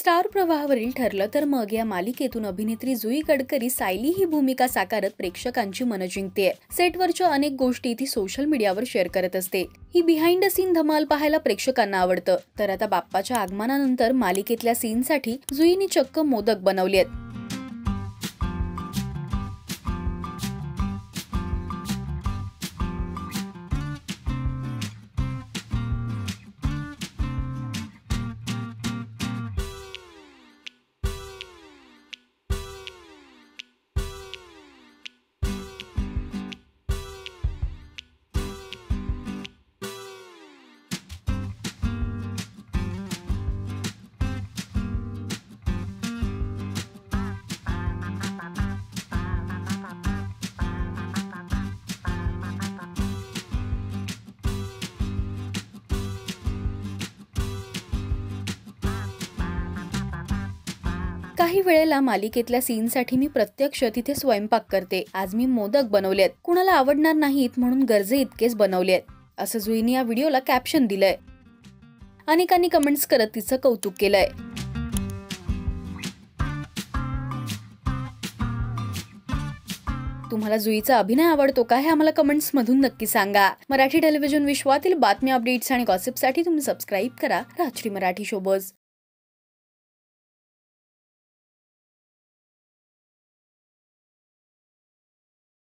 Star प्रवाहावरील ठरलं तर मग या मालिकेतून अभिनेत्री जुई गडकरी सायली ही भूमिका साकारत प्रेक्षकांची मन जिंकतेय। सेटवरच्या अनेक गोष्टी ती सोशल मीडियावर शेअर करत असते। ही बिहाइंड द सीन धमाल पाहायला प्रेक्षकांना आवडतं। तर आता बाप्पाच्या आगमनानंतर मालिकेतल्या सीनसाठी जुईने चक्क मोदक बनवलेत। काही वेळेला मालिकेतल्या सीनसाठी मी प्रत्यक्ष तिथे स्वयंपाक करते। आज मी मोदक बनवलेत, कुणाला आवडणार नाहीत म्हणून गरजे इतकेच बनवलेत, असं जुईने या व्हिडिओला कॅप्शन दिलंय। अनेकांनी कमेंट्स करत तिचं कौतुक केलंय। तुम्हाला जुईचा अभिनय आवडतो का हे आम्हाला कमेंट्स मधून नक्की सांगा। मराठी टेलिव्हिजन विश्वातील बातम्या, अपडेट्स आणि गॉसिपसाठी तुम्ही सबस्क्राईब करा राजश्री मराठी शोबज।